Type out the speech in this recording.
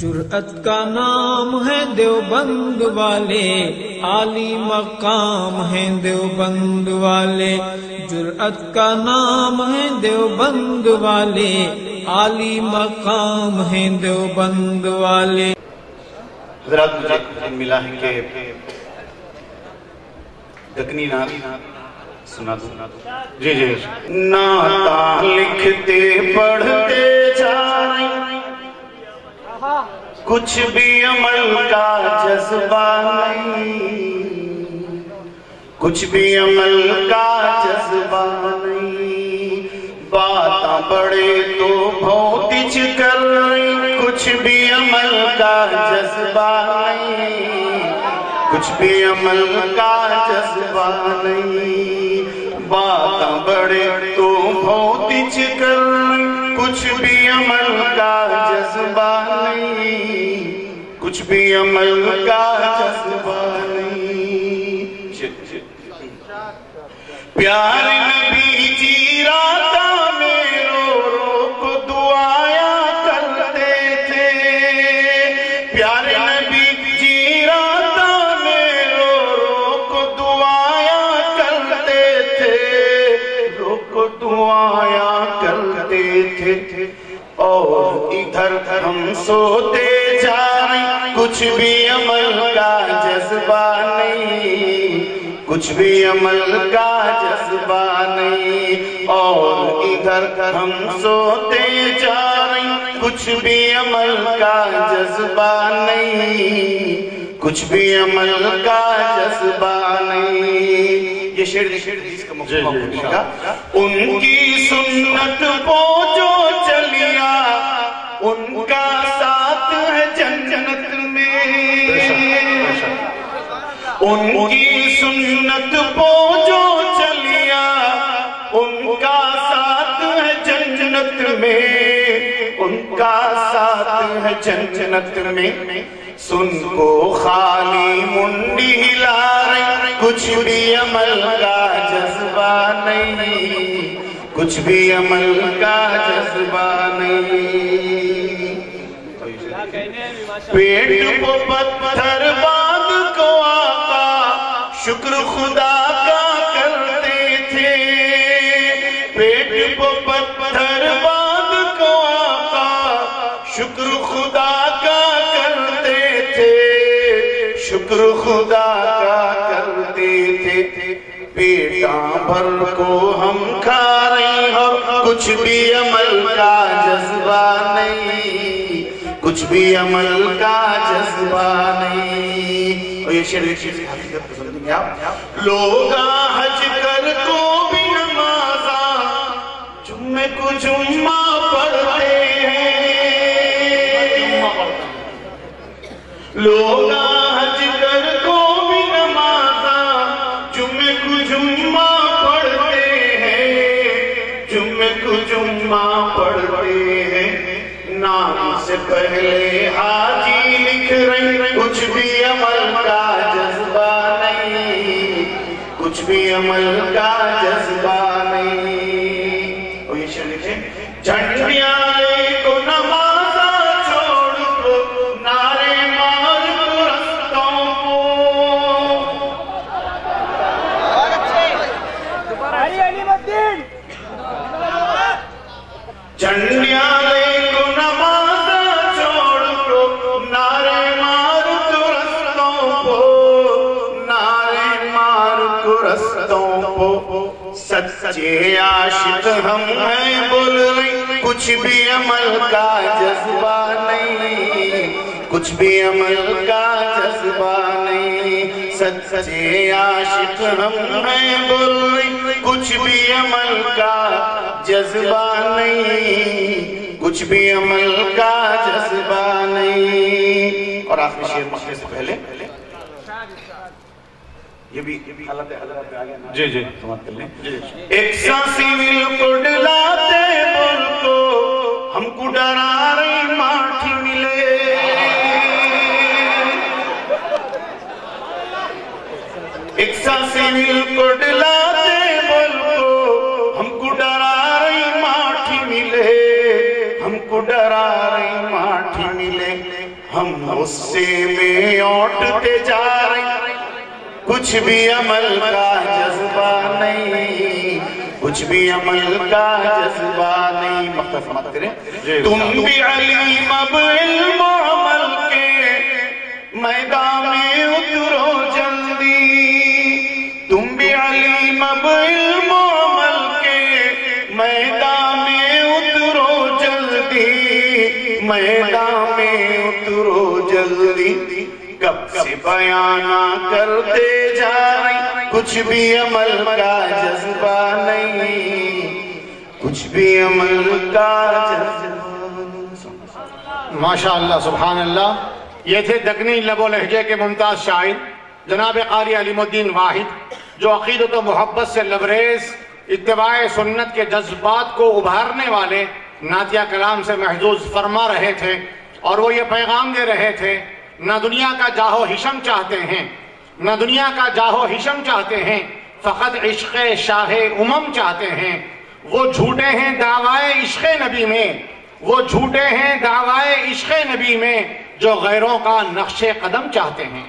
جرأت کا نام ہے دیوبند والے، عالی مقام ہیں دیوبند والے. جرأت کا نام ہے دیوبند والے، عالی مقام ہیں دیوبند والے. حضرات مجھے ملا ہے کہ دکنی نعت سنا دوں. جی جی. نعتاں لکھتے پڑھتے جا رہے، کچھ بھی عمل کا جذبہ نہیں، کچھ بھی عمل کا جذبہ نہیں. باتاں بڑے تو بہت کر رہے، کچھ بھی عمل کا جذبہ نہیں، کچھ بھی عمل کا جذبہ نہیں. باتاں بڑے تو بہت کر رہے، کچھ بھی عمل کا جذبہ نہیں، کچھ بھی عمل کا جذبہ نہیں. پیارے نبی جی راتاں میں رو رو کو دعایا کرتے تھے. پیارے نبی جی راتاں میں رو رو کو دعایا کرتے تھے، رو کو دعایا کرتے تھے. اور ادھر ہم سوتے جا رہے، کچھ بھی عمل کا جذبہ نہیں، کچھ بھی عمل کا جذبہ نہیں. اور ادھر ہم سوتے جا رہے، کچھ بھی عمل کا جذبہ نہیں، کچھ بھی عمل کا جذبہ نہیں. یہ شعر کا مقصد کا ان کی سنت پہ جو چلیا، ان کا ساتھ ہے جنت میں. ان کی سنت پہ جو چلیا، ان کا ساتھ ہے جنت میں، ان کا ساتھ ہے جنت میں. سن کو خالی منڈی ہلا رہے، کچھ بھی عمل کا جذبہ نہیں، کچھ بھی عمل کا جذبہ نہیں. پیٹ کو پتھر باندھ کو آقا شکر خدا کا کرتے تھے. پیٹ کو پتھر باندھ کو آقا شکر خدا کا کرتے تھے، شکر خدا کا کرتے تھے. پیٹاں بھر کو ہم کھا رہے اور کچھ بھی عمل کا جذبہ نہیں، کچھ بھی عمل کا جذبہ نہیں. اور یہ شعر حقیقت کو سمجھیں گے آپ. لوگا حج کر کو بھی نمازاں جمعے کو جمعہ پڑھتے ہیں. لوگا حج کر کو بھی نمازاں جمعے کو جمعہ پڑھتے ہیں، جمعے کو جمعہ پڑھتے ہیں. نام سے پہلے حاجی لکھ رہے، کچھ بھی عمل کا جذبہ نہیں، کچھ بھی عمل کا جذبہ نہیں. اور یہ شعر لکھیں. جھنڈیاں لے کو نمازاں چھوڑ کو نعرے مار کو رستوں کو. جھنڈیاں لے کو نمازاں چھوڑ کو نعرے مار کو رستوں کو، نعرے مار کو رستوں کو. سچے عاشق ہم ہیں بول رہے، کچھ بھی عمل کا جذبہ نہیں، کچھ بھی عمل کا جذبہ نہیں. سچے عاشق ہم ہیں بول رہے، کچھ بھی عمل کا جذبہ نہیں، کچھ بھی عمل کا جذبہ نہیں. اور آخری شعر مکھنے سے پہلے یہ بھی حالت حضرت پہ آگیا نا. جی جی سمات کر لیں. ایک سانسی مل کو ڈلاتے ملک کو، ہم کو ڈرا رہی ماٹھی ملے. ایک سانسی مل کو ڈلاتے ملک کو، ہم کو ڈرا رہی ماٹھی ملے. ہم ہم کو ڈرا رہی ماٹھی ملے ہم غصے میں اوٹتے جا رہے کچھ بھی عمل کا جذبہ نہیں کچھ بھی عمل کا جذبہ نہیں مختصر مت کریں تم بھی علیم اب علم و عمل کے میدان میں اترو جلدی تم بھی علیم اب علم و عمل کے میدان میں اترو جلدی میدان میں اترو جلدی کب سے بیانہ کرتے جا رہی کچھ بھی عمل کا جذبہ نہیں کچھ بھی عمل کا جذبہ ماشاءاللہ سبحان اللہ. یہ تھے دکنی لب و لہجے کے ممتاز شاعر جناب قاری علیم الدین واحد جو عقیدت و محبت سے لبریز اتباع سنت کے جذبات کو ابھارنے والے نعتیہ کلام سے محظوظ فرما رہے تھے اور وہ یہ پیغام دے رہے تھے نہ دنیا کا جاہ و حشم چاہتے ہیں نہ دنیا کا جاہ و حشم چاہتے ہیں فقط عشق شاہ امم چاہتے ہیں وہ جھوٹے ہیں دعوائے عشق نبی میں وہ جھوٹے ہیں دعوائے عشق نبی میں جو غیروں کا نقش قدم چاہتے ہیں